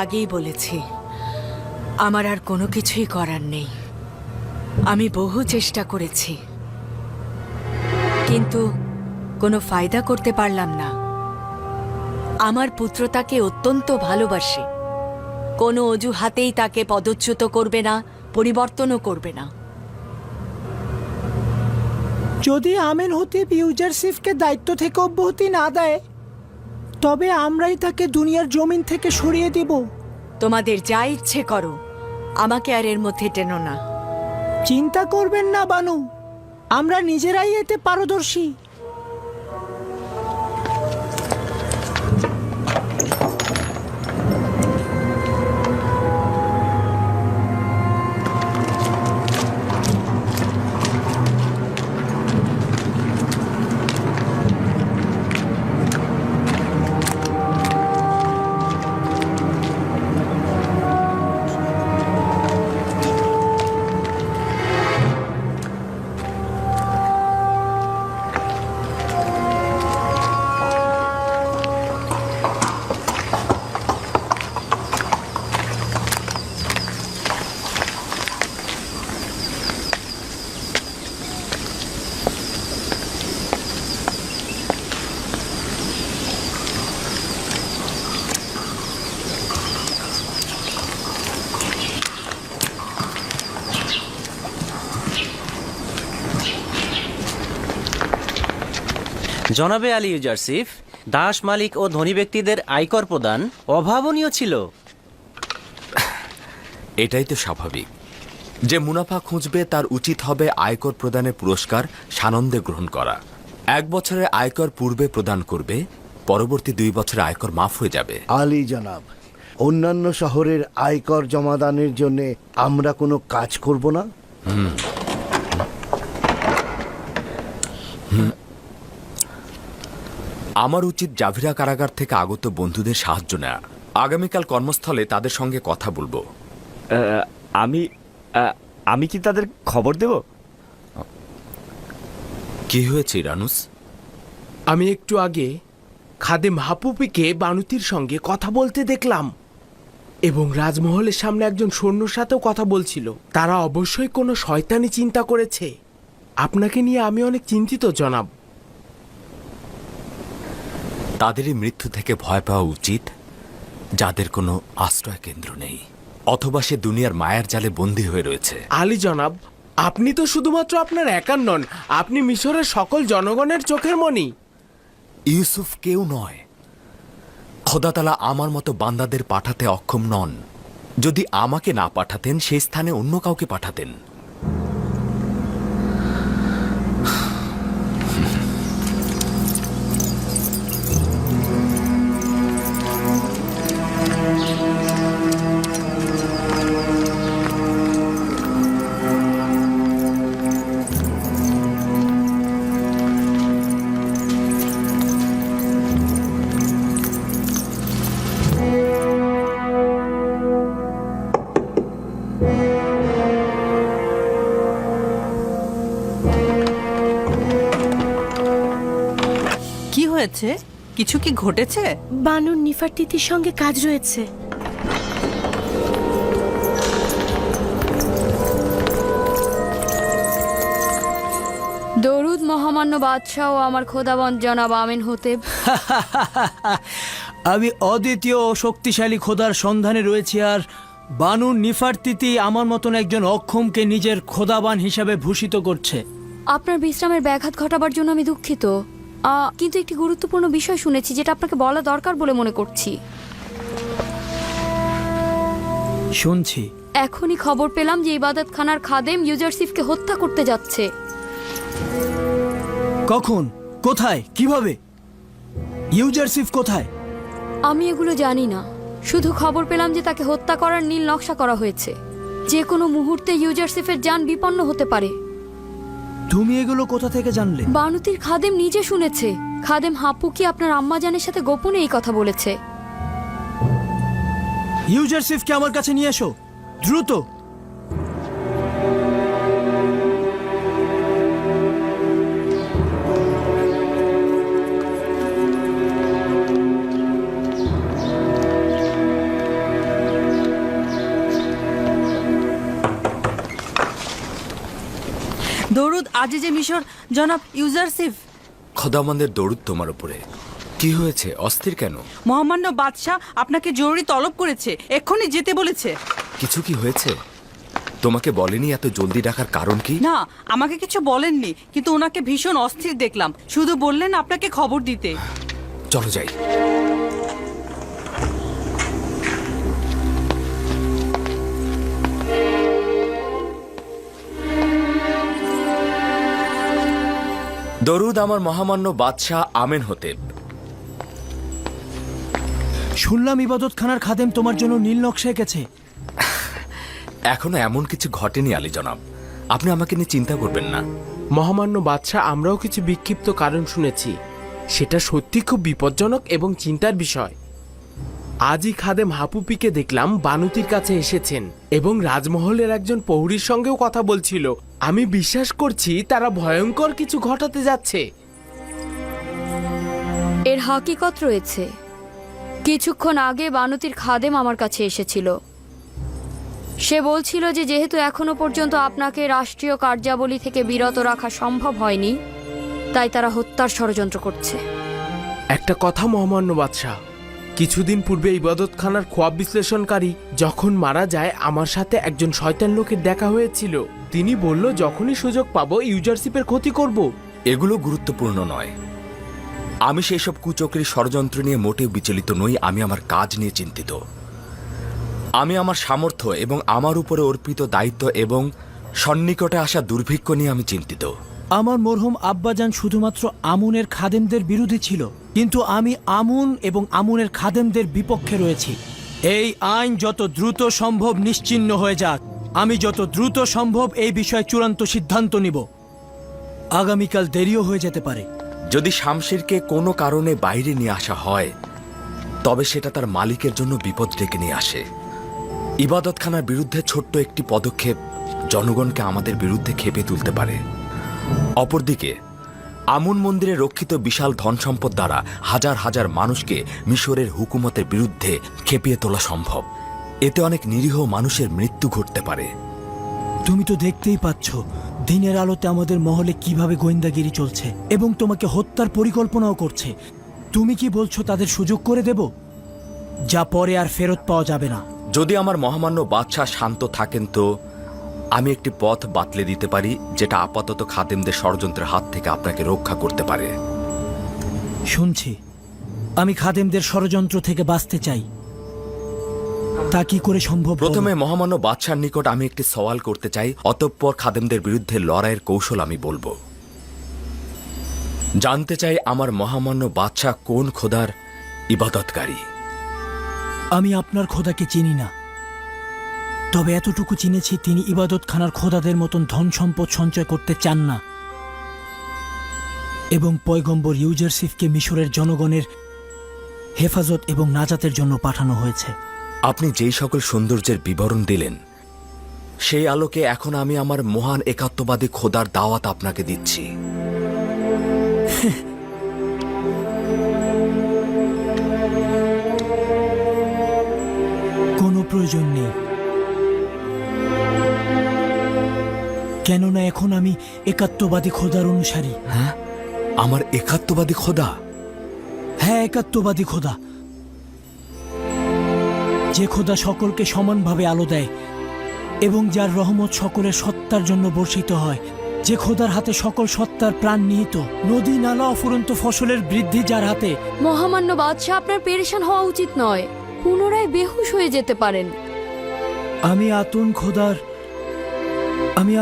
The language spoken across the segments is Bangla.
আগেই বলেছি আমার আর কোনো কিছুই করার নেই। আমি বহু চেষ্টা করেছি, কিন্তু কোনো ফায়দা করতে পারলাম না। আমার পুত্র তাকে অত্যন্ত ভালোবাসে, কোনো অজুহাতেই তাকে পদচ্যুত করবে না, পরিবর্তনও করবে না। যদি আমিন হতিব ইউজারশিপকে দায়িত্ব থেকে অব্যাহতি না দেয়, তবে আমরাই তাকে দুনিয়ার জমিন থেকে সরিয়ে দিব। তোমাদের যা ইচ্ছে করো, আমাকে আর এর মধ্যে টেনো না। চিন্তা করবেন না বানু, আমরা নিজেরাই এতে পারদর্শী। জনাবে আলী ইউজারশিপ, দাস মালিক ও ধনী ব্যক্তিদের আয়কর প্রদান অভাবনীয় ছিল। এটাই তো স্বাভাবিক। যে মুনাফা খুঁজবে তার উচিত হবে আয়কর প্রদানের পুরস্কার সানন্দে গ্রহণ করা। 1 বছরের আয়কর পূর্বে প্রদান করবে, পরবর্তী 2 বছরে আয়কর মাফ হয়ে যাবে। আলী জনাব, অন্যান্য শহরের আয়কর জমাদানের জন্য আমরা কোনো কাজ করব না? আমার উচিত জাভিরা কারাগার থেকে আগত বন্ধুদের সাহায্য নেওয়া। আগামীকাল কর্মস্থলে তাদের সঙ্গে কথা বলবো। আমি কি তাদের খবর দেব? কি হয়েছে ইরানুস? আমি একটু আগে খাদেম হাপুপিকে বানুতির সঙ্গে কথা বলতে দেখলাম, এবং রাজমহলের সামনে একজন সৈন্যর সাথেও কথা বলছিল। তারা অবশ্যই কোনো শয়তানি চিন্তা করেছে। আপনাকে নিয়ে আমি অনেক চিন্তিত জনাব। তাদেরই মৃত্যু থেকে ভয় পাওয়া উচিত যাদের কোনো আশ্রয় কেন্দ্র নেই, অথবা সে দুনিয়ার মায়ার জালে বন্দী হয়ে রয়েছে। আলী জনাব, আপনি তো শুধুমাত্র আপনার একার নন, আপনি মিশরের সকল জনগণের চোখের মণি। ইউসুফ কেউ নয়। খোদাতালা আমার মতো বান্দাদের পাঠাতে অক্ষম নন। যদি আমাকে না পাঠাতেন, সেই স্থানে অন্য কাউকে পাঠাতেন। কি হয়েছে? কিছু কি ঘটেছে? বানুর নিফারতিতির সঙ্গে কাজ রয়েছে। দরুদ মহামান্য বাদশাহ ও আমার খোদাবন্দ জনাব আমিন হতেব। আমি অদ্বিতীয় ও শক্তিশালী খোদার সন্ধানে রয়েছি, আর বানুর নিফারতিতি আমার মতন একজন অক্ষমকে নিজের খোদাবান হিসাবে ভূষিত করছে। আপনার বিশ্রামের ব্যাঘাত ঘটাবার জন্য আমি দুঃখিত, কিন্তু একটি গুরুত্বপূর্ণ বিষয় শুনেছি যেটা আপনাকে বলা দরকার বলে মনে করছি। শুনছি। এখনই খবর পেলাম যে ইবাদতখানার খাদেম ইউজারশিপকে হত্যা করতে যাচ্ছে। কখন, কোথায়, কিভাবে? ইউজারশিপ কোথায়? আমি এগুলো জানি না, শুধু খবর পেলাম যে তাকে হত্যা করার নীল নকশা করা হয়েছে। যে কোনো মুহূর্তে ইউজারশিপের যান বিপন্ন হতে পারে। তুমি এগুলো কোথা থেকে জানলে? বানুতির খাদেম নিজে শুনেছে। খাদেম হাপুকি আপনার আম্মাজানের সাথে গোপনে এই কথা বলেছে। ইউজারশিপকে আমার কাছে নিয়ে এসো, দ্রুত। আজিজে মিশর জনাব ইউজারসিফ। খোদাবন্দের দরুদ তোমার উপরে। কি হয়েছে, অস্থির কেন? মহামান্য বাদশাহ আপনাকে জরুরি তলব করেছে, এক্ষুনি যেতে বলেছে। কিছু কি হয়েছে? তোমাকে বলেনি এত জলদি ডাকার কারণ কি? না, আমাকে কিছু বলেননি, কিন্তু ওনাকে ভীষণ অস্থির দেখলাম। শুধু বললেন আপনাকে খবর দিতে। চলো যাই। দরুদ আমার মহামান্য বাদশাহ আমেন হতেব। শুনলাম ইবাদতখানার খাদেম তোমার জন্য নীল নকশা এঁকেছে। এখনো এমন কিছু ঘটেনি আলী জনাব, আপনি আমাকে নিয়ে চিন্তা করবেন না। মহামান্য বাদশাহ, আমরাও কিছু বিক্ষিপ্ত কারণ শুনেছি। সেটা সত্যি খুব বিপজ্জনক এবং চিন্তার বিষয়। আজই খাদেম হাপুপিকে দেখলাম বানুতির কাছে এসেছেন এবং রাজমহলের একজন প্রহরীর সঙ্গেও কথা বলছিল। আমি বিশ্বাস করছি তারা ভয়ঙ্কর কিছু ঘটাতে যাচ্ছে। এর হাকিকত রয়েছে। কিছুক্ষণ আগে বানুতির খাদেম আমার কাছে এসেছিল। সে বলছিল যে যেহেতু এখনো পর্যন্ত আপনাকে রাষ্ট্রীয় কার্যাবলী থেকে বিরত রাখা সম্ভব হয়নি, তাই তারা হত্যার ষড়যন্ত্র করছে। একটা কথা মহামান্য বাদশাহ, কিছুদিন পূর্বে ইবাদতখানার খোয়াব বিশ্লেষণকারী যখন মারা যায়, আমার সাথে একজন শয়তান লোকের দেখা হয়েছিল। তিনি বলল যখনই সুযোগ পাবো ইউজারশিপের ক্ষতি করব। এগুলো গুরুত্বপূর্ণ নয়। আমি সেই সব কুচক্রী ষড়যন্ত্র নিয়ে মোটেও বিচলিত নই। আমি আমার কাজ নিয়ে চিন্তিত। আমি আমার সামর্থ্য এবং আমার উপরে অর্পিত দায়িত্ব এবং সন্নিকটে আসা দুর্ভিক্ষ নিয়ে আমি চিন্তিত। আমার মরহুম আব্বাজান শুধুমাত্র আমুনের খাদেমদের বিরোধী ছিল, কিন্তু আমি আমুন এবং আমুনের খাদেমদের বিপক্ষে রয়েছি। এই আইন যত দ্রুত সম্ভব নিশ্চিহ্ন হয়ে যাক। আমি যত দ্রুত সম্ভব এই বিষয়ে চূড়ান্ত সিদ্ধান্ত নিব। আগামীকাল দেরিও হয়ে যেতে পারে। যদি শামশিরকে কোনো কারণে বাইরে নিয়ে আসা হয়, তবে সেটা তার মালিকের জন্য বিপদ ডেকে নিয়ে আসে। ইবাদতখানার বিরুদ্ধে ছোট্ট একটি পদক্ষেপ জনগণকে আমাদের বিরুদ্ধে ক্ষেপে তুলতে পারে। অপরদিকে আমুন মন্দিরে রক্ষিত বিশাল ধন সম্পদ দ্বারা হাজার হাজার মানুষকে মিশরের হুকুমতের বিরুদ্ধে খেপিয়ে তোলা সম্ভব। এতে অনেক নিরীহ মানুষের মৃত্যু ঘটতে পারে। তুমি তো দেখতেই পাচ্ছ দিনের আলোতে আমাদের মহলে কিভাবে গোয়েন্দাগিরি চলছে এবং তোমাকে হত্যার পরিকল্পনাও করছে। তুমি কি বলছো তাদের সুযোগ করে দেব, যা পরে আর ফেরত পাওয়া যাবে না? যদি আমার মহামান্য বাদশাহ শান্ত থাকেন, তো আমি একটি পথ বাতলে দিতে পারি, যেটা আপাতত খাদেমদের ষড়যন্ত্রের হাত থেকে আপনাকে রক্ষা করতে পারে। শুনছি। আমি খাদেমদের ষড়যন্ত্র থেকে বাঁচতে চাই। তা কি করে সম্ভব? প্রথমে মহামান্য বাদশার নিকট আমি একটি সওয়াল করতে চাই, অতঃপর খাদেমদের বিরুদ্ধে লড়াইয়ের কৌশল আমি বলবো। জানতে চাই আমার মহামান্য বাদশাহ কোন খোদার ইবাদতকারী। আমি আপনার খোদাকে চিনি না, তবে এতটুকু চিনেছি তিনি ইবাদতখানার খোদাদের মতন ধন সম্পদ সঞ্চয় করতে চান না এবং পয়গম্বর ইউজারসিফকে মিশরের জনগণের হেফাজত এবং নাজাতের জন্য পাঠানো হয়েছে। আপনি যেই সকল সৌন্দর্যের বিবরণ দিলেন, সেই আলোকে এখন আমি আমার মহান একাত্মবাদী খোদার দাওয়াত আপনাকে দিচ্ছি। কোনো প্রয়োজন নেই, কেননা এখন আমি একাত্মবাদী খোদার অনুসারী। হ্যাঁ, আমার একাত্মবাদী খোদা? হ্যাঁ, একাত্মবাদী খোদা, যে খোদা সকলকে সমানভাবে আলো দেয় এবং যার রহমত সকলের সত্তার জন্য বর্ষিত হয়, যে খোদার হাতে সকল সত্তার প্রাণ নিহিত, নদী নালা অফুরন্ত ফসলের বৃদ্ধি যার হাতে। মহামান্য বাদশাহ, আপনার পেরেশান হওয়া উচিত নয়। পুনরায় বেহুশ হয়ে যেতে পারেন। আমি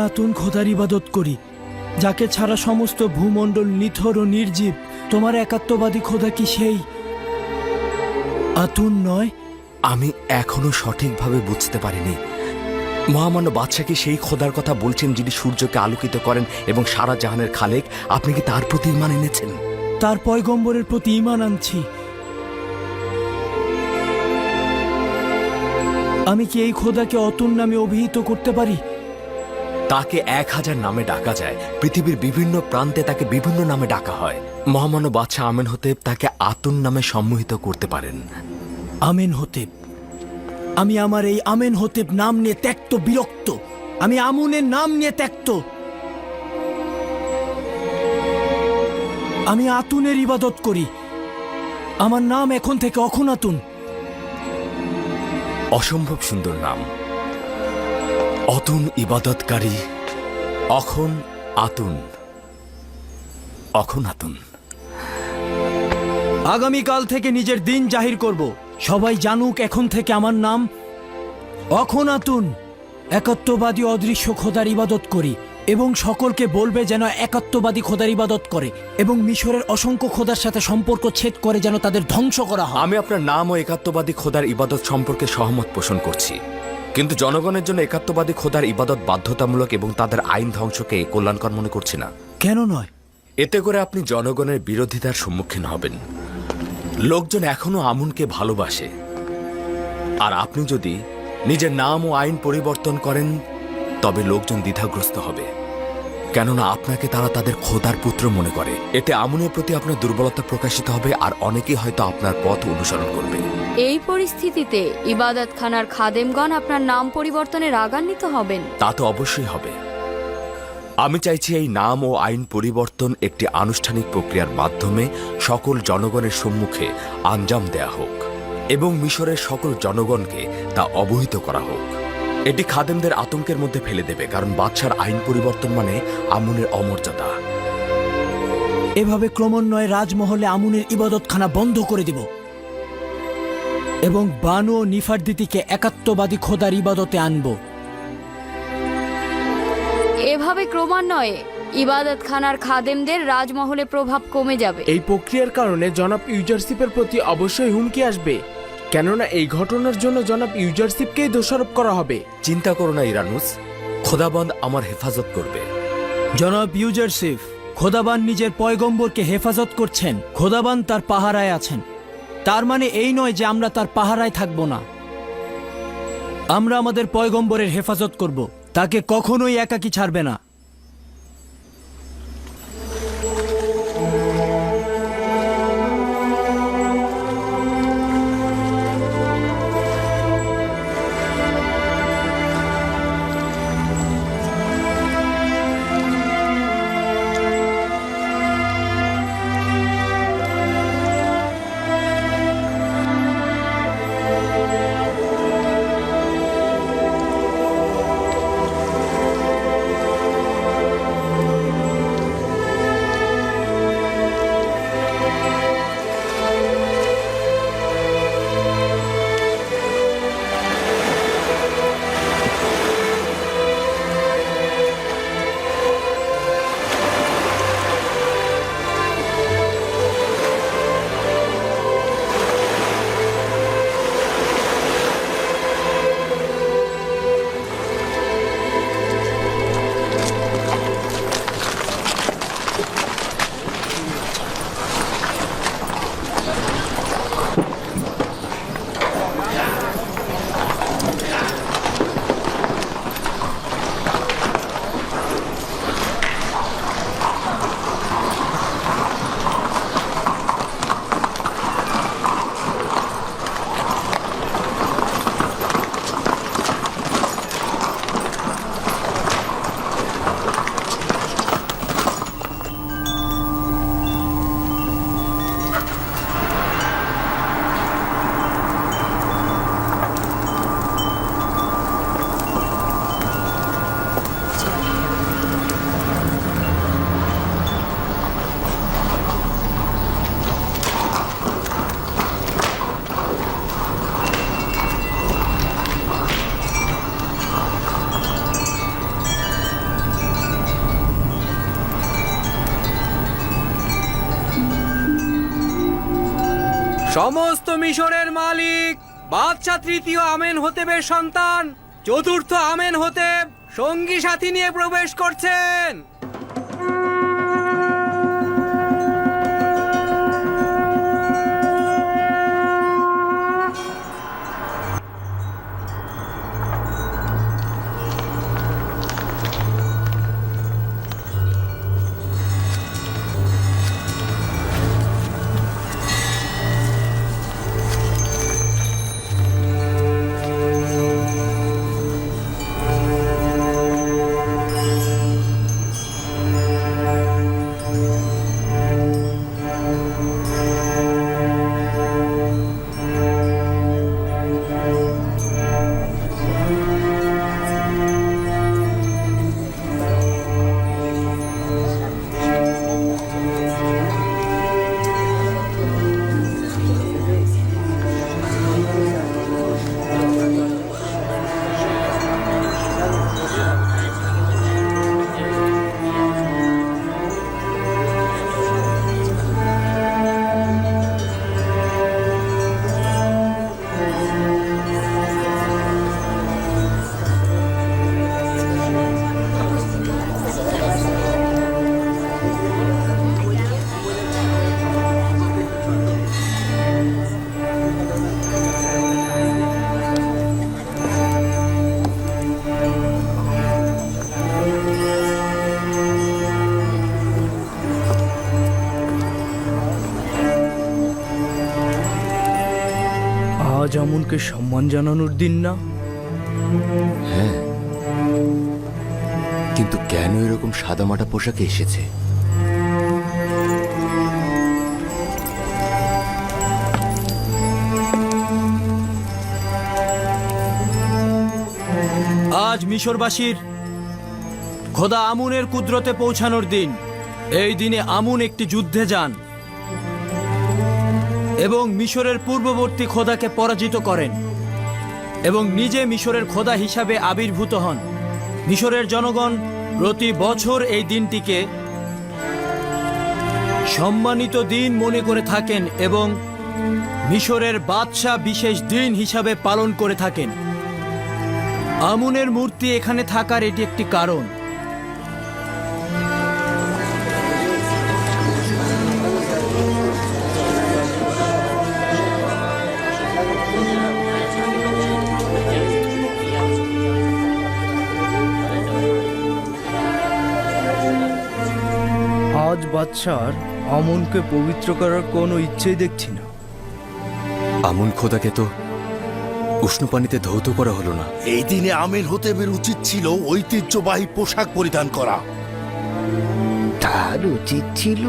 আতুন খোদার ইবাদত করি, যাকে ছাড়া সমস্ত ভূমণ্ডল নিথর ও নির্জীব। তোমার একাত্মবাদী খোদা কি সেই আতুন নয়? আমি এখনো সঠিকভাবে বুঝতে পারিনি। মহামান্য বাদশাহ কি সেই খোদার কথা বলছেন যিনি সূর্যকে আলোকিত করেন এবং সারা জাহানের খালেক? আপনি কি তার প্রতি ঈমান এনেছেন? তার পয়গম্বরের প্রতি ঈমান আনছি। আমি কি এই খোদাকে অতুন নামে অভিহিত করতে পারি? তাকে 1000 নামে ডাকা যায়। পৃথিবীর বিভিন্ন প্রান্তে তাকে বিভিন্ন নামে ডাকা হয়। মহামান্য বাদশাহ আমেন হতেব তাকে আতুন নামে সম্মোহিত করতে পারেন। আমেন হতেব। আমি আমার এই আমেন হতেব নাম নিয়ে ত্যক্ত, বিরক্ত। আমি আমুনের নাম নিয়ে ত্যক্ত। আমি আতুনের ইবাদত করি। আমার নাম এখন থেকে অখনাতুন। অসম্ভব সুন্দর নাম, অতুন ইবাদতকারী, অখন আতুন, অখনাতুন। আগামীকাল থেকে নিজের দিন জাহির করব। সবাই জানুক এখন থেকে আমার নাম অখনাতুন। একাত্মবাদী অদৃশ্য খোদার ইবাদত করি এবং সকলকে বলবে যেন একাত্মবাদী খোদার ইবাদত করে এবং মিশরের অসংখ্য খোদার সাথে সম্পর্ক ছেদ করে যেন তাদের ধ্বংস করা হয়। আমি আপনার নাম ও একাত্মবাদী খোদার ইবাদত সম্পর্কে সহমত পোষণ করছি, কিন্তু জনগণের জন্য একাত্মবাদী খোদার ইবাদত বাধ্যতামূলক এবং তাদের আইন ধ্বংসকে কল্যাণকর মনে করছি না। কেন নয়? এতে করে আপনি জনগণের বিরোধিতার সম্মুখীন হবেন। লোকজন এখনো আমুনকে ভালোবাসে, আর আপনি যদি নিজের নাম ও আইন পরিবর্তন করেন তবে লোকজন দ্বিধাগ্রস্ত হবে, কেননা আপনাকে তারা তাদের খোদার পুত্র মনে করে। এতে আমুনের প্রতি আপনার দুর্বলতা প্রকাশিত হবে, আর অনেকেই হয়তো আপনার পথ অনুসরণ করবে। এই পরিস্থিতিতে ইবাদতখানার খাদেমগণ আপনার নাম পরিবর্তনে রাগান্বিত হবেন। তা তো অবশ্যই হবে। আমি চাইছি এই নাম ও আইন পরিবর্তন একটি আনুষ্ঠানিক প্রক্রিয়ার মাধ্যমে সকল জনগণের সম্মুখে আঞ্জাম দেয়া হোক এবং মিশরের সকল জনগণকে তা অবহিত করা হোক। এটি খাদেমদের আতঙ্কের মধ্যে ফেলে দেবে, কারণ বাদশার আইন পরিবর্তন মানে আমুনের অমর্যাদা। এভাবে ক্রমান্বয়ে রাজমহলে আমুনের ইবাদতখানা বন্ধ করে দিব এবং বানু ও নিফারদিতিকে একাত্মবাদী খোদার ইবাদতে আনব। এভাবে ক্রমান্বয়ে ইবাদতখানার খাদেমদের রাজমহলে প্রভাব কমে যাবে। এই প্রক্রিয়ার কারণে জনাব ইউজারশিপের প্রতি অবশ্যই হুমকি আসবে, কেননা এই ঘটনার জন্য জনাব ইউজারশিপকেই দোষারোপ করা হবে। চিন্তা করো না ইরানুস, খোদাবন্দ আমার হেফাজত করবে। জনাব ইউজারশিফ, খোদাবান নিজের পয়গম্বরকে হেফাজত করছেন। খোদাবান তার পাহারায় আছেন। তার মানে এই নয় যে আমরা তার পাহারায় থাকব না। আমরা আমাদের পয়গম্বরের হেফাজত করব, তাকে কখনোই একাকী ছাড়বে না। সমস্ত মিশরের মালিক বাদশা তৃতীয় আমেন হতেবের সন্তান চতুর্থ আমেন হতেব সঙ্গী সাথী নিয়ে প্রবেশ করছেন। আমুনকে সম্মান জানানোর দিন না? হ্যাঁ, কিন্তু কেন এরকম সাদামাটা পোশাকে এসেছে? আজ মিশরবাসীর খোদা আমুনের কুদরতে পৌঁছানোর দিন। এই দিনে আমুন একটি যুদ্ধে যান এবং মিশরের পূর্ববর্তী খোদাকে পরাজিত করেন এবং নিজে মিশরের খোদা হিসাবে আবির্ভূত হন। মিশরের জনগণ প্রতি বছর এই দিনটিকে সম্মানিত দিন মনে করে থাকেন এবং মিশরের বাদশাহ বিশেষ দিন হিসাবে পালন করে থাকেন। আমুনের মূর্তি এখানে থাকার এটি একটি কারণ। আজ বাদশার আমুনকে পবিত্র করার কোনো ইচ্ছেই দেখছি না। আমুন খোদাকে তো উষ্ণ পানিতে ধৌত করা হলো না। এই দিনে আমেন হতেবের উচিত ছিল ঐতিহ্যবাহী পোশাক পরিধান করা। তার উচিত ছিল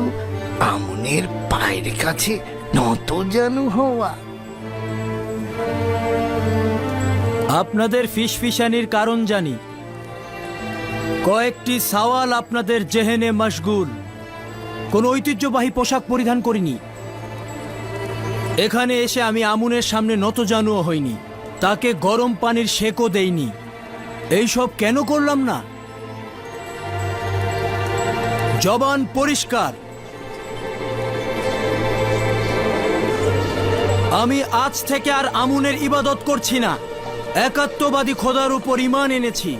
আমনের পায়ের কাছে নতজানু হওয়া। আপনাদের ফিসফিসানির কারণ জানি। কয়েকটি সওয়াল আপনাদের জেহেনে মশগুল। কোনো ঐতিহ্যবাহী পোশাক পরিধান করিনি। এখানে এসে আমি আমুনের সামনে নতজানুও হইনি, তাকে গরম পানির সেকও দেইনি। এইসব কেন করলাম না? জবান পরিষ্কার। আমি আজ থেকে আর আমুনের ইবাদত করছি না। একাত্মবাদী খোদার উপর ঈমান এনেছি।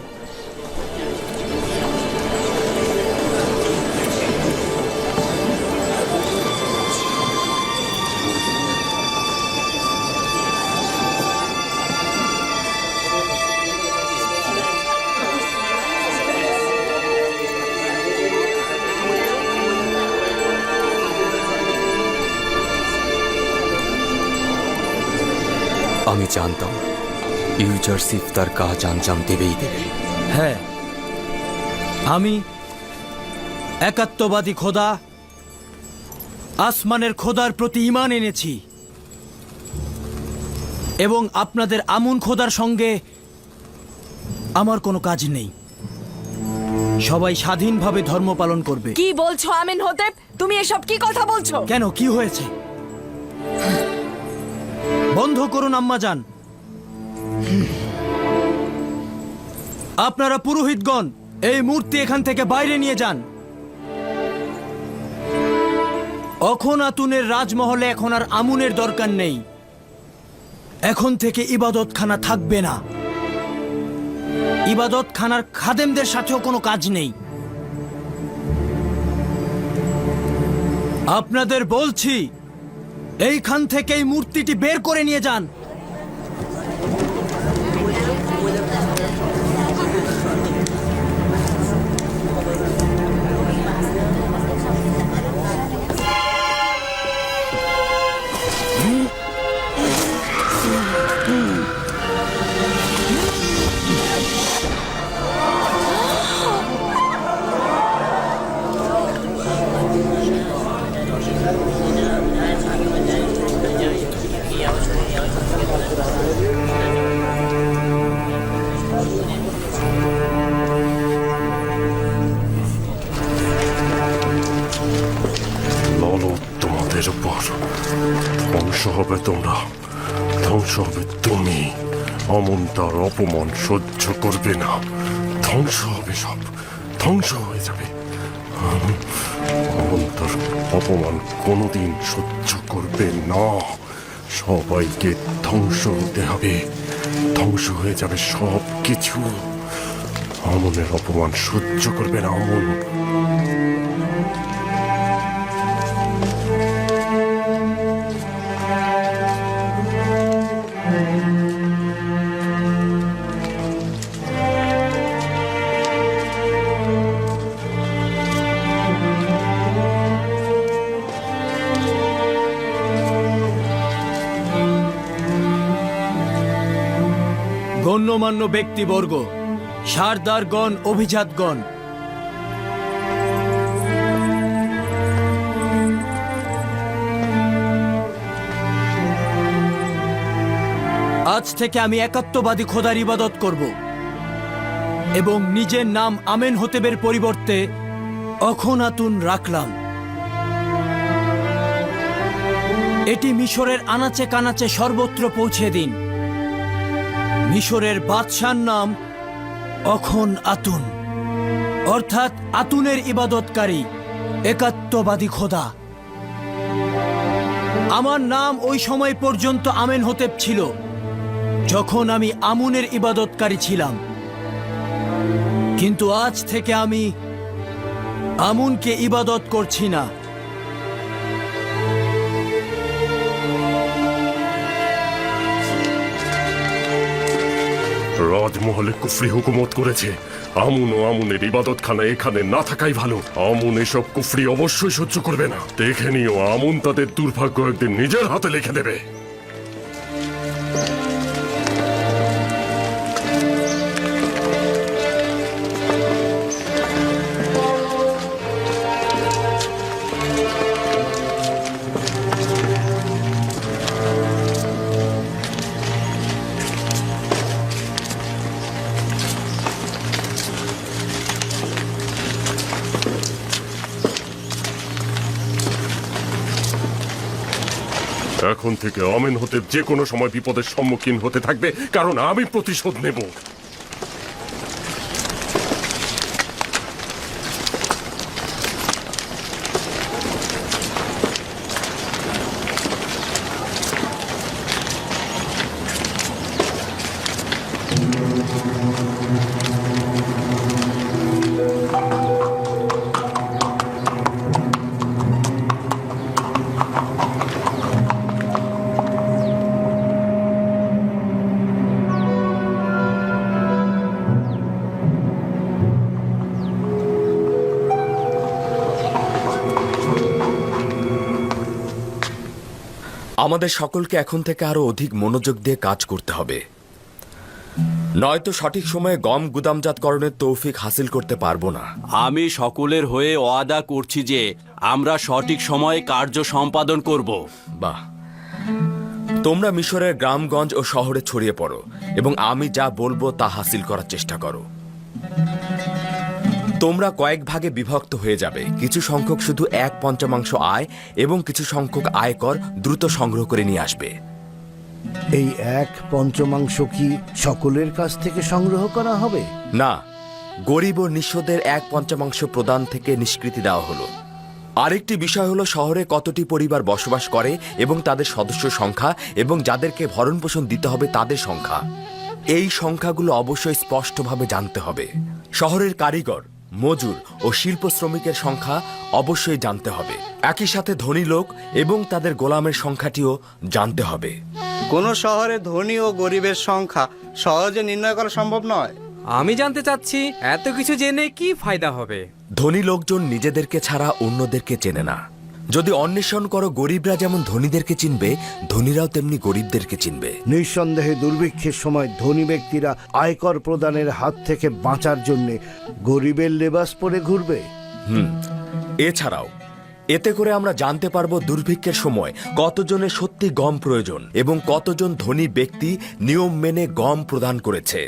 আমি জানতাম ইউজারশিপ তার কাজ আঞ্জাম দেবেই দেবে। হ্যাঁ, আমি একাত্মবাদী খোদা আসমানের খোদার প্রতি ঈমান এনেছি এবং আপনাদের আমুন খোদার সঙ্গে আমার কোনো কাজ নেই। সবাই স্বাধীনভাবে ধর্ম পালন করবে। কি বলছো আমেন হতেব? তুমি এসব কি কথা বলছো? কেন, কি হয়েছে? বন্ধ করুন আম্মাজান। আপনারা পুরোহিতগণ এই মূর্তি এখান থেকে বাইরে নিয়ে যান। অখনাতুনের রাজমহলে এখন আর আমুনের দরকার নেই। এখন থেকে ইবাদতখানা থাকবে না। ইবাদতখানার খাদেমদের সাথেও কোনো কাজ নেই। আপনাদের বলছি, এইখান থেকে এই মূর্তিটি বের করে নিয়ে যান। তোমাদের উপর ধ্বংস হবে, তোমরা ধ্বংস হবে। তুমি অমন তার অপমান সহ্য করবে না। ধ্বংস হবে, সব ধ্বংস হয়ে যাবে। অমন তার অপমান কোনোদিন সহ্য করবে না। সবাইকে ধ্বংস হতে হবে। ধ্বংস হয়ে যাবে সব কিছু। অমনের অপমান সহ্য করবে না অমন। গণ্যমান্য ব্যক্তিবর্গ, সারদারগণ, অভিজাতগণ, আজ থেকে আমি একাত্মবাদী খোদার ইবাদত করব এবং নিজের নাম আমেনহোতেবের পরিবর্তে অখনাতুন রাখলাম। এটি মিশরের আনাচে কানাচে সর্বত্র পৌঁছে দিন। মিশরের বাদশার নাম অখন আতুন, অর্থাৎ আতুনের ইবাদতকারী, একাত্মবাদী খোদা। আমার নাম ওই সময় পর্যন্ত আমেনহোতেব ছিল যখন আমি আমুনের ইবাদতকারী ছিলাম, কিন্তু আজ থেকে আমি আমুনকে ইবাদত করছি না। রাজমহলে কুফরি হুকুমত করেছে। আমুন ও আমুনের ইবাদতখানা এখানে না থাকাই ভালো। আমুন এসব কুফরি অবশ্যই সহ্য করবে না। দেখে নিও, আমুন তাদের দুর্ভাগ্য একদিন নিজের হাতে লিখে দেবে। এখন থেকে আমেনহোতেব যে কোনো সময় বিপদের সম্মুখীন হতে থাকবে, কারণ আমি প্রতিশোধ নেব। আমাদের সকলকে এখন থেকে আরো অধিক মনোযোগ দিয়ে কাজ করতে হবে, নয়তো সঠিক সময়ে গম গুদামজাতকরণের তৌফিক হাসিল করতে পারবো না। আমি সকলের হয়ে ওয়াদা করছি যে আমরা সঠিক সময়ে কার্য সম্পাদন করব। বাহ, তোমরা মিশরের গ্রামগঞ্জ ও শহরে ছড়িয়ে পড়ো এবং আমি যা বলবো তা হাসিল করার চেষ্টা করো। তোমরা কয়েক ভাগে বিভক্ত হয়ে যাবে। কিছু সংখ্যক শুধু 1/5 আয় এবং কিছু সংখ্যক আয়কর দ্রুত সংগ্রহ করে নিয়ে আসবে। এই 1/5 কি সকলের কাছ থেকে সংগ্রহ করা হবে? না, গরিব ও নিঃস্বদের 1/5 প্রদান থেকে নিষ্কৃতি দেওয়া হলো। আরেকটি বিষয় হলো শহরে কতটি পরিবার বসবাস করে এবং তাদের সদস্য সংখ্যা এবং যাদেরকে ভরণ পোষণ দিতে হবে তাদের সংখ্যা। এই সংখ্যাগুলো অবশ্যই স্পষ্টভাবে জানতে হবে। শহরের কারিগর, মজুর ও শিল্প শ্রমিকের সংখ্যা অবশ্যই জানতে হবে। একই সাথে ধনী লোক এবং তাদের গোলামের সংখ্যাটিও জানতে হবে। কোন শহরে ধনী ও গরিবের সংখ্যা সহজে নির্ণয় করা সম্ভব নয়। আমি জানতে চাচ্ছি, এত কিছু জেনে কি ফায়দা হবে? ধনী লোকজন নিজেদেরকে ছাড়া অন্যদেরকে চেনে না। যদি অন্বেষণ করো, গরিবরা যেমন ধনীদেরকে চিনবে, ধনীরাও তেমনি গরিবদেরকে চিনবে। নিঃসন্দেহে দুর্ভিক্ষের সময় ধনী ব্যক্তিরা আয়কর প্রদানের হাত থেকে বাঁচার জন্য গরিবের লেবাস পরে ঘুরবে। এছাড়াও এতে করে আমরা জানতে পারবো দুর্ভিক্ষের সময় কতজনের সত্যি গম প্রয়োজন এবং কতজন ধনী ব্যক্তি নিয়ম মেনে গম প্রদান করেছে।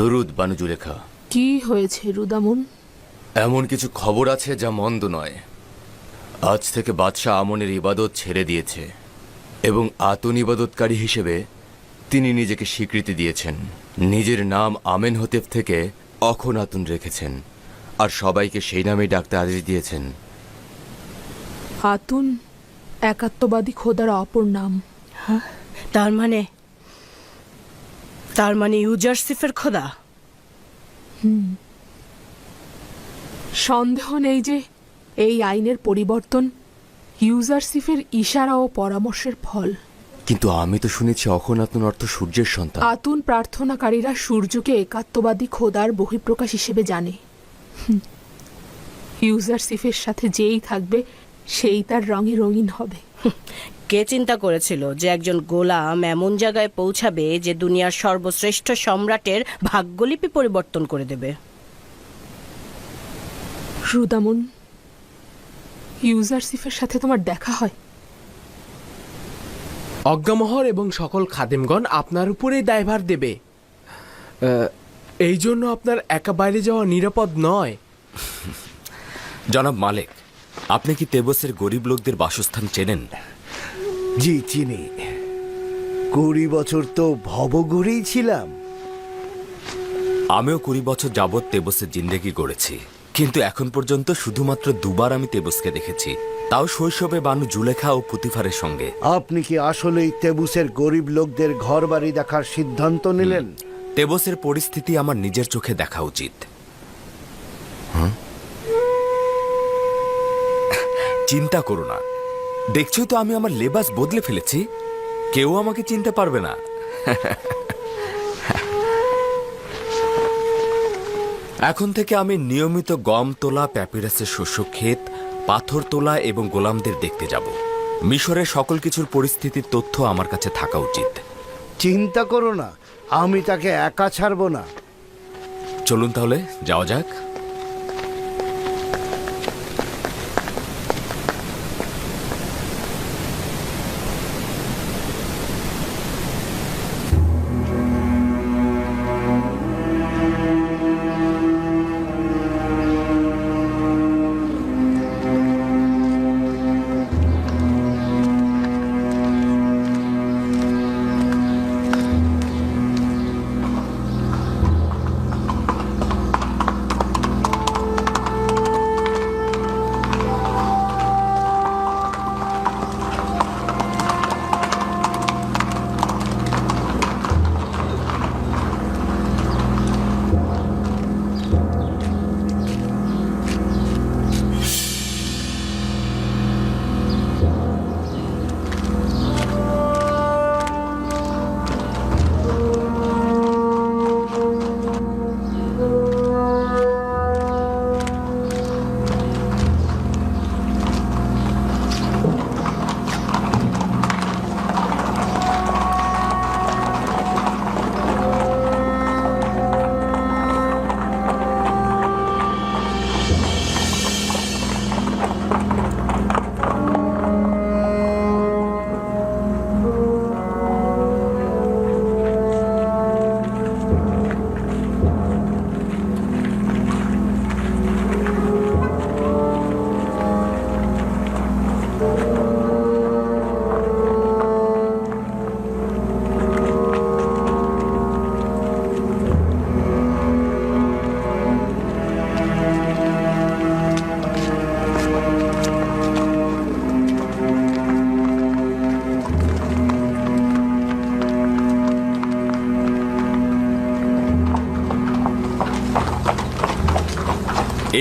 দরুদ বানু জুলেখা। কি হয়েছে রুদামুন? এমন কিছু খবর আছে যা মন্দ নয়। আজ থেকে বাদশাহ আমনের ইবাদত ছেড়ে দিয়েছে এবং আতুন ইবাদতকারী হিসেবে তিনি নিজেকে স্বীকৃতি দিয়েছেন। নিজের নাম আমেনহোতেব থেকে অখনাতুন রেখেছেন আর সবাইকে সেই নামেই ডাকতে আদেশ দিয়েছেন। আতুন একাত্মবাদী খোদার অপর নাম। তার মানে ইউজারসিফের খোদা? সন্দেহ নেই যে এই আইনের পরিবর্তন ইউজারশিপের ইশারা ও পরামর্শের ফল। কিন্তু আমি তো শুনেছি অখনাতুন অর্থ সূর্যের সন্তান। আতুন প্রার্থনাকারীরা সূর্যকে একাত্মবাদী খোদার বহিঃপ্রকাশ হিসেবে জানে। ইউজারশিপের সাথে যেই থাকবে সেই তার রঙে রঙিন হবে। কে চিন্তা করেছিল যে একজন গোলাম এমন জায়গায় পৌঁছাবে যে দুনিয়ার সর্বশ্রেষ্ঠ সম্রাটের ভাগ্যলিপি পরিবর্তন করে দেবে? রুদামুন, ইউজারশিপের সাথে তোমার দেখা হয়? অজ্ঞামহর এবং সকল খাদেমগণ আপনার উপরেই দায়ভার দেবে। এই জন্য আপনার একা বাইরে যাওয়া নিরাপদ নয়। জনাব মালিক, আপনি কি তেবসের গরিব লোকদের বাসস্থান চেনেন? জি চিনি। 20 বছর তো ভবঘুরেই ছিলাম। আমিও 20 বছর যাবৎ তেবসের জিন্দেগি গড়েছি, কিন্তু এখন পর্যন্ত শুধুমাত্র দুবার আমি তেবসকে দেখেছি, তাও শৈশবে বানু জুলেখা ও পুতিফারের সঙ্গে। আপনি কি আসলেই তেবুসের গরিব লোকদের ঘর বাড়ি দেখার সিদ্ধান্ত নিলেন? তেবসের পরিস্থিতি আমার নিজের চোখে দেখা উচিত। চিন্তা করো না, দেখছো তো আমি আমার লেবাস বদলে ফেলেছি, কেউ আমাকে চিনতে পারবে না। এখন থেকে আমি নিয়মিত গম তোলা, প্যাপিরাসের শস্য ক্ষেত, পাথর তোলা এবং গোলামদের দেখতে যাব। মিশরের সকল কিছুর পরিস্থিতির তথ্য আমার কাছে থাকা উচিত। চিন্তা করো না, আমি তাকে একা ছাড়বো না। চলুন তাহলে যাওয়া যাক।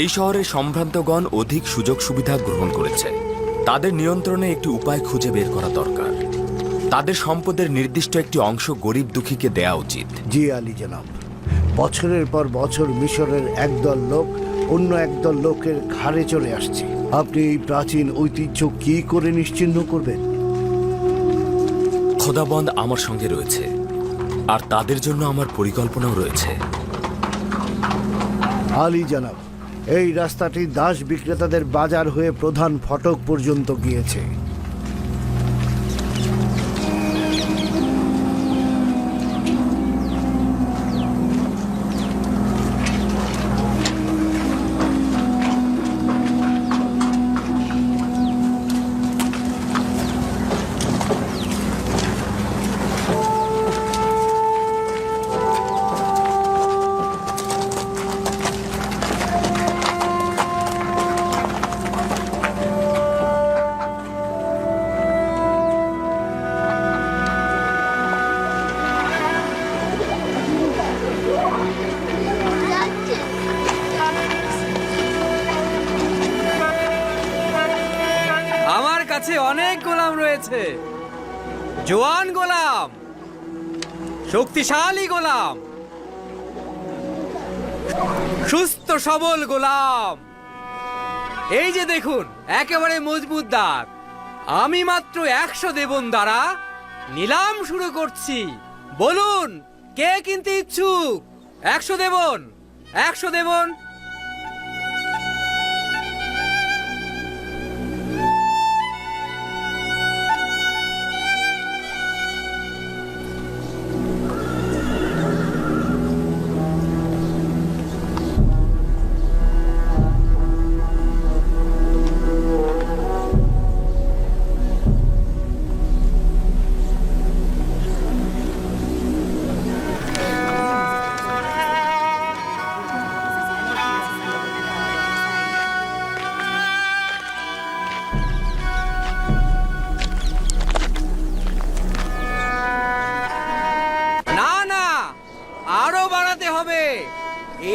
এই শহরের সম্ভ্রান্তগণ অধিক সুযোগ সুবিধা গ্রহণ করেছে। তাদের নিয়ন্ত্রণে একটি উপায় খুঁজে বের করা দরকার। তাদের সম্পদের নির্দিষ্ট একটি অংশ গরিব দুঃখীকে দেয়া উচিত। জি আলী জনাব, বছরের পর বছর মিশরের একদল লোক অন্য একদল লোকের ঘাড়ে চলে আসছে। আপনি এই প্রাচীন ঐতিহ্য কি করে নিশ্চিহ্ন করবেন? খোদাবন্দ আমার সঙ্গে রয়েছে, আর তাদের জন্য আমার পরিকল্পনাও রয়েছে। আলী জনাব, এই রাস্তাটি দাস বিক্রেতাদের বাজার হয়ে প্রধান ফটক পর্যন্ত গিয়েছে। কাছে অনেক গোলাম রয়েছে, জোয়ান গোলাম, শক্তিশালী গোলাম, সুস্থ সবল গোলাম। এই যে দেখুন, একেবারে মজবুত দাঁত। আমি মাত্র 100 দেবন দ্বারা নিলাম শুরু করছি। বলুন, কে কিনতে ইচ্ছুক? 100 দেবন, 100 দেবন।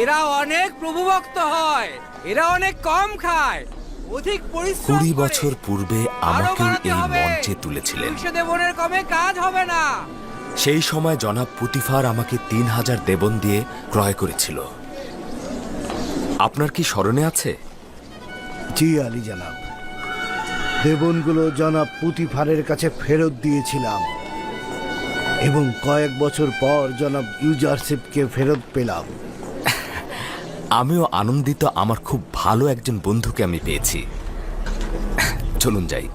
এরা অনেক প্রভুভক্ত হয়, এরা অনেক কম খায়, অধিক পরিশ্রম 20 করে। বছর পূর্বে আমাকে বাড়াতে এই হবে। মঞ্চে তুলেছিলেন। 200 দেবনের কমে কাজ হবে না। সেই সময় জনাব পুতিফার আমাকে 3000 দেবন দিয়ে ক্রয় করেছিল। আপনার কি স্মরণে আছে? জি আলী জনাব, দেবনগুলো জনাব পুতিফারের কাছে ফেরত দিয়েছিলাম এবং কয়েক বছর পর জনাব ইউজারশিপকে ফেরত পেলাম। আমিও আনন্দিত, আমার খুব ভালো একজন বন্ধুকে আমি পেয়েছি। চলুন যাই।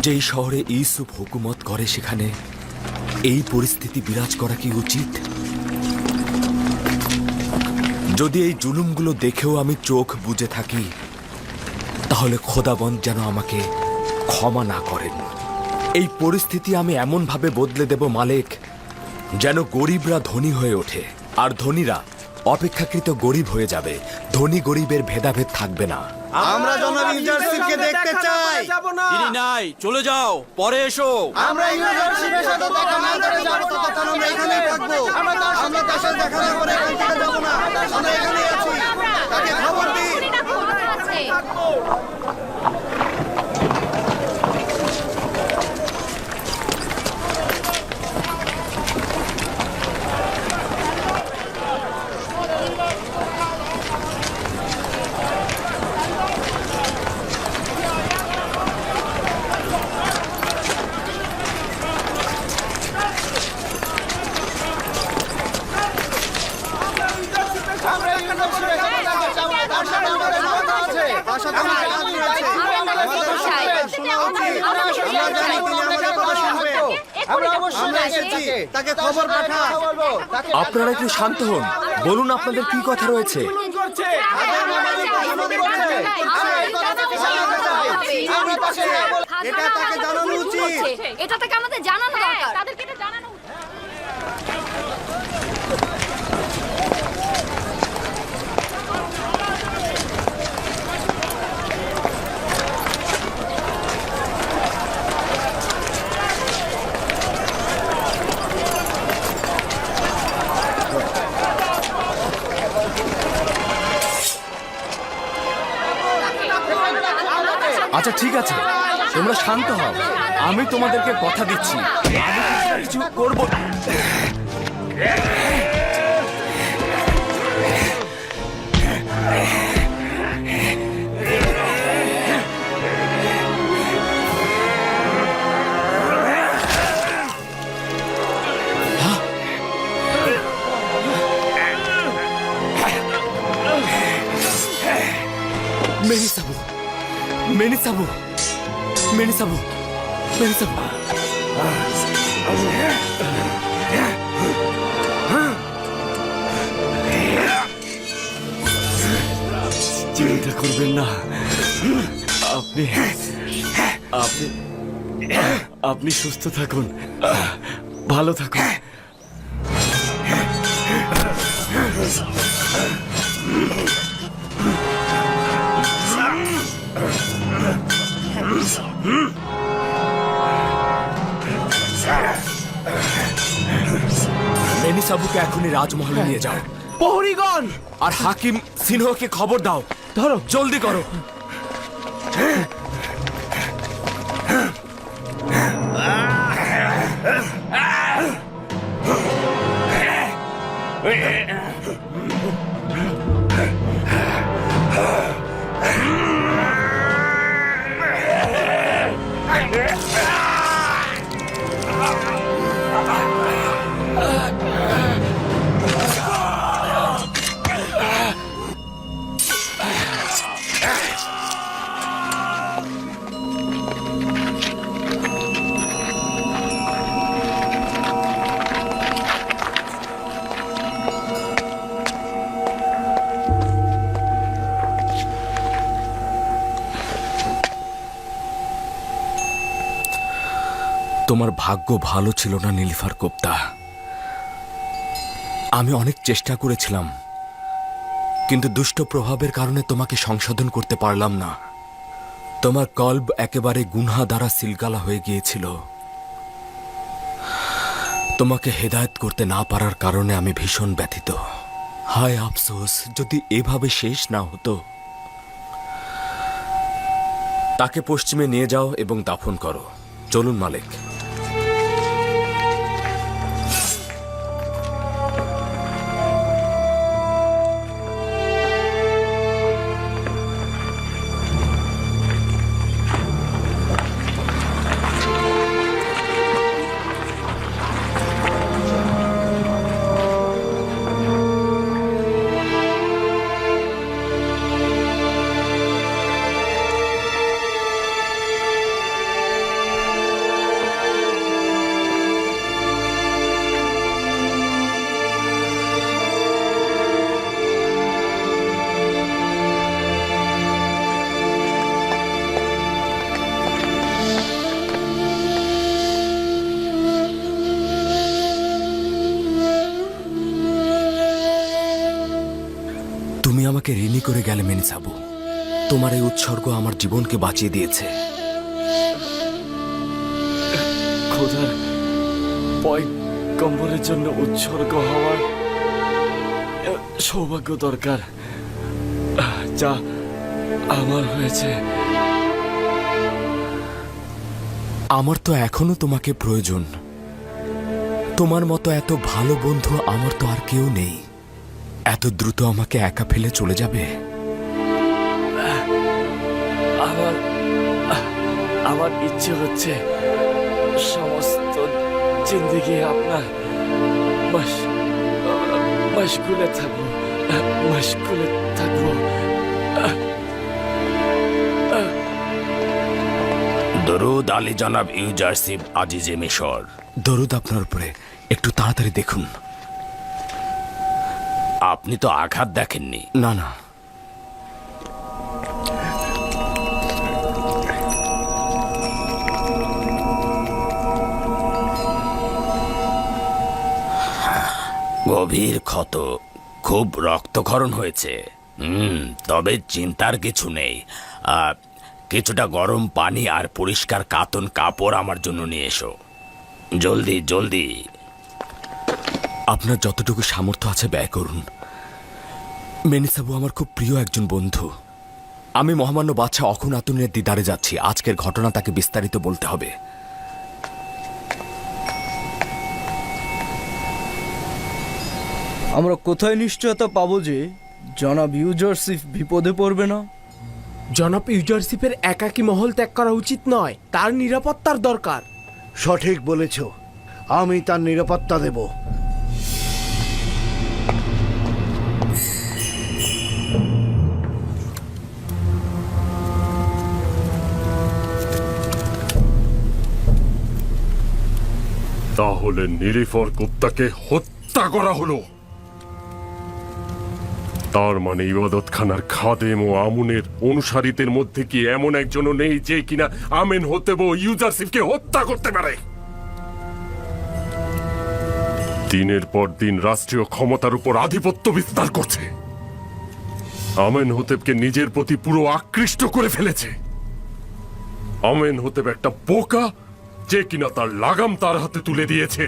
যেই শহরে ইউসুফ হুকুমত করে সেখানে এই পরিস্থিতি বিরাজ করা কি উচিত? যদি এই জুলুমগুলো দেখেও আমি চোখ বুজে থাকি, তাহলে খোদাবন্দ যেন আমাকে ক্ষমা না করেন। এই পরিস্থিতি আমি এমনভাবে বদলে দেব মালিক, যেন গরিবরা ধনী হয়ে ওঠে আর ধনীরা অপেক্ষাকৃত গরিব হয়ে যাবে। ধনী গরিবের ভেদাভেদ থাকবে না। আমরা জনাব ইউজারশিপকে দেখতে চাই। তিনি নাই, চলে যাও, পরে এসো। আমরা ইউজারশিপের সাথে দেখা না করে যাব তখন আমরা এখানেই থাকবো। আমরা তার সাথে দেখা না করে এখান থেকে যাব না। আমরা এখানেই আছি। তাকে খবর দিন। তার সাথে আমাদের কথা আছে। তার সাথে আপনারা একটু শান্ত হন, বলুন আপনাদের কি কথা রয়েছে। এটা তাকে আমাদের জানানো দরকার। তাদেরকে এটা জানানো উচিত। আচ্ছা ঠিক আছে, তোমরা শান্ত হও, আমি তোমাদেরকে কথা দিচ্ছি আমি কিছু করব। মেনিসাবু, মেনিসাবু, মেনিসাবু, মেনিসাবু। চিন্তা করবেন না, আপনি আপনি আপনি সুস্থ থাকুন, ভালো থাকুন। মেনিসাবুকে এখনই রাজমহলে নিয়ে যাও। প্রহরীগণ, আর হাকিম সিনহকে খবর দাও, ধরো, জলদি করো। তোমার ভাগ্য ভালো ছিল না নীলিফার কোপ্তা। আমি অনেক চেষ্টা করেছিলাম, কিন্তু দুষ্ট প্রভাবের কারণে তোমাকে সংশোধন করতে পারলাম না। তোমার কল্ব একেবারে গুনহা দ্বারা সিলগালা হয়ে গিয়েছিল। তোমাকে হেদায়েত করতে না পারার কারণে আমি ভীষণ ব্যথিত। হায় আফসোস, যদি এভাবে শেষ না হতো। তাকে পশ্চিমে নিয়ে যাও এবং দাফন করো। চলুন মালিক। তুমি আমাকে ঋণী করে গেলে মেনিসাবু। তোমার এই উৎসর্গ আমার জীবনকে বাঁচিয়ে দিয়েছে। খোদার পয়গম্বরের জন্য উৎসর্গ হওয়ার সৌভাগ্য দরকার, যা আমার হয়েছে। আমার তো এখনো তোমাকে প্রয়োজন। তোমার মতো এত ভালো বন্ধু আমার তো আর কেউ নেই। এত দ্রুত আমাকে একা ফেলে চলে যাবে? আমার ইচ্ছে হচ্ছে সমস্ত জিন্দেগি আপনার মশগুলে থাকবো, মশগুলে থাকবো। দরুদ আলী জনাব ইউজারসিফ আজিজে মিশর। দরুদ আপনার উপরে, একটু তাড়াতাড়ি দেখুন। আপনি তো আঘাত দেখেননি। না না, গভীর ক্ষত, খুব রক্তক্ষরণ হয়েছে। তবে চিন্তার কিছু নেই। কিছুটা গরম পানি আর পরিষ্কার কাতন কাপড় আমার জন্য নিয়ে এসো, জলদি জলদি। আপনার যতটুকু সামর্থ্য আছে ব্যয় করুন। মেনিসাবু আমার খুব প্রিয় একজন বন্ধু। আমি মহামান্য বাদশাহ অখুনাতুনের দিদারে যাচ্ছি। আজকের ঘটনা তাকে বিস্তারিত বলতে হবে। আমরা কোথায় নিশ্চয়তা পাবো যে জনাব ইউজারসিফ বিপদে পড়বে না? জনাব ইউজারশিপের একাকী মহল ত্যাগ করা উচিত নয়, তার নিরাপত্তার দরকার। সঠিক বলেছ, আমি তার নিরাপত্তা দেব। তাহলে নিরিফর কুত্তাকে হত্যা করা হলো। তার মানে ইবাদতখানার খাদেম ও আমুনের অনুসারীদের মধ্যে কি এমন একজনও নেই যে কিনা আমেন হতেব ইউজারসিফকে হত্যা করতে পারে? দিনের পর দিন রাষ্ট্রীয় ক্ষমতার উপর আধিপত্য বিস্তার করছে। আমেন হতেবকে নিজের প্রতি পুরো আকৃষ্ট করে ফেলেছে। আমেন হতেব একটা বোকা যে কিনা তার লাগাম তার হাতে তুলে দিয়েছে।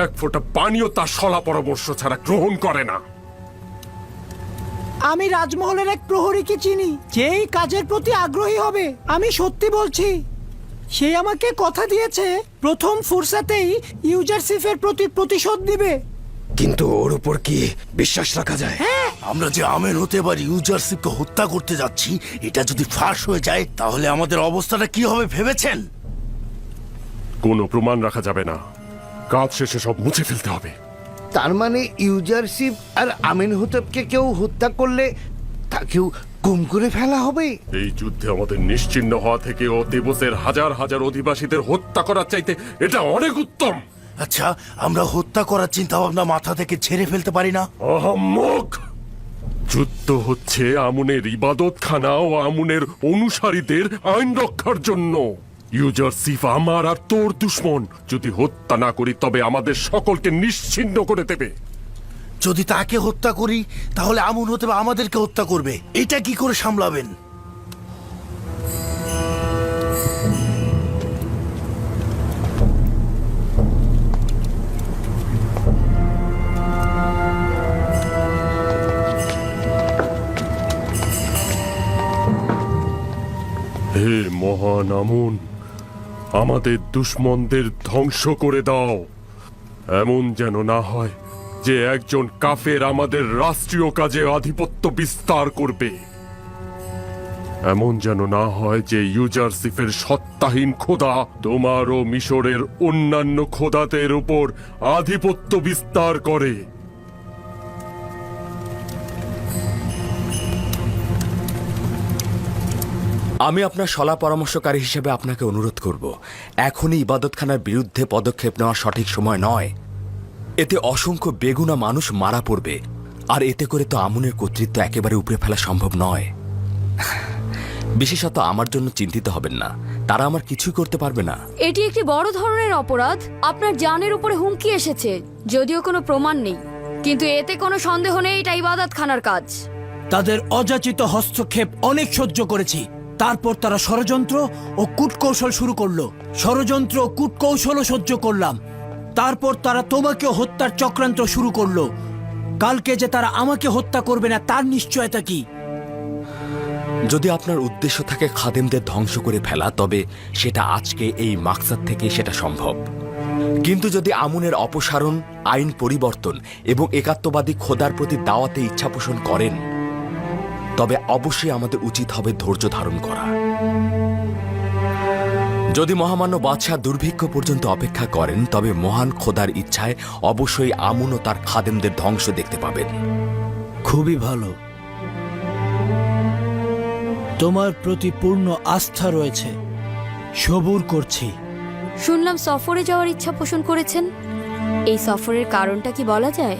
এক ফোঁটা পানিও তার সলা পরামর্শ ছাড়া গ্রহণ করে না। আমি রাজমহলের এক প্রহরীকে চিনি, যেই কাজের প্রতি আগ্রহী হবে। আমি সত্যি বলছি, সে আমাকে কথা দিয়েছে প্রথম ফুরসাতেই ইউজারসিফের প্রতি প্রতিশোধ দিবে। কিন্তু ওর উপর কি বিশ্বাস রাখা যায়? আমরা যে আমেন হতে পারি ইউজারশিপকে হত্যা করতে যাচ্ছি, এটা যদি ফাঁস হয়ে যায় তাহলে আমাদের অবস্থাটা কি হবে ভেবেছেন? কোনো প্রমাণ রাখা যাবে না। কাজ শেষে সব মুছে ফেলতে হবে। তার মানে ইউজারশিপ আর আমেন হতেবকে কেউ হত্যা করলে তাকেও গুম করে ফেলা হবে? এই যুদ্ধে আমাদের নিশ্চিহ্ন হওয়া থেকে ও তেবসের হাজার হাজার অধিবাসীদের হত্যা করার চাইতে এটা অনেক উত্তম। আচ্ছা, আমরা হত্যা করার চিন্তা ভাবনা মাথা থেকে ছেড়ে ফেলতে পারি না? আহাম্মক! যুদ্ধ হচ্ছে আমুনের ইবাদতখানা ও আমুনের অনুসারীদের আইন রক্ষার জন্য। ইউজারসিফ আমার আর তোর দুশ্মন। যদি হত্যা না করি তবে আমাদের সকলকে নিশ্চিহ্ন করে দেবে। যদি তাকে হত্যা করি তাহলে আমুন হতে বা আমাদেরকে হত্যা করবে। এটা কি করে সামলাবেন? হে মহান আমুন, আমাদের দুশ্মনদের ধ্বংস করে দাও। এমন যেন না হয় যে একজন কাফের আমাদের রাষ্ট্রীয় কাজে আধিপত্য বিস্তার করবে। এমন যেন না হয় যে ইউজারসিফের সত্তাহীন খোদা তোমার ও মিশরের অন্যান্য খোদাদের উপর আধিপত্য বিস্তার করে। আমি আপনার সলা পরামর্শকারী হিসেবে আপনাকে অনুরোধ করব, এখনই ইবাদতখানার বিরুদ্ধে পদক্ষেপ নেওয়া সঠিক সময় নয়। এতে অসংখ্য বেগুনা মানুষ মারা পড়বে, আর এতে করে তো আমুনের কর্তৃত্ব একেবারে উপড়ে ফেলা সম্ভব নয়। বিশেষত আমার জন্য চিন্তিত হবেন না, তারা আমার কিছুই করতে পারবে না। এটি একটি বড় ধরনের অপরাধ। আপনার জানের উপরে হুমকি এসেছে, যদিও কোনো প্রমাণ নেই, কিন্তু এতে কোনো সন্দেহ নেই এটা ইবাদতখানার কাজ। তাদের অযাচিত হস্তক্ষেপ অনেক সহ্য করেছি, তারপর তারা ষড়যন্ত্র ও কূটকৌশল শুরু করলো। ষড়যন্ত্র ও কূটকৌশলও সহ্য করলাম। তারপর তারা তোমাকেও হত্যার চক্রান্ত শুরু করলো। কালকে যে তারা আমাকে হত্যা করবে না তার নিশ্চয়তা কি? যদি আপনার উদ্দেশ্য থাকে খাদেমদের ধ্বংস করে ফেলা, তবে সেটা আজকে এই মাকসাদ থেকে সেটা সম্ভব। কিন্তু যদি আমুনের অপসারণ, আইন পরিবর্তন এবং একাত্মবাদী খোদার প্রতি দাওয়াতে ইচ্ছা পোষণ করেন, তবে অবশ্যই আমাদের উচিত হবে ধৈর্য ধারণ করা। যদি মহামান্য বাদশাহ দুর্ভিক্ষ পর্যন্ত অপেক্ষা করেন, তবে মহান খোদার ইচ্ছায় অবশ্যই আমুন ও তার খাদেমদের ধ্বংস দেখতে পাবেন। খুবই ভালো, তোমার প্রতি পূর্ণ আস্থা রয়েছে। সবুর করছি, শুনলাম সফরে যাওয়ার ইচ্ছা পোষণ করেছেন। এই সফরের কারণটা কি বলা যায়?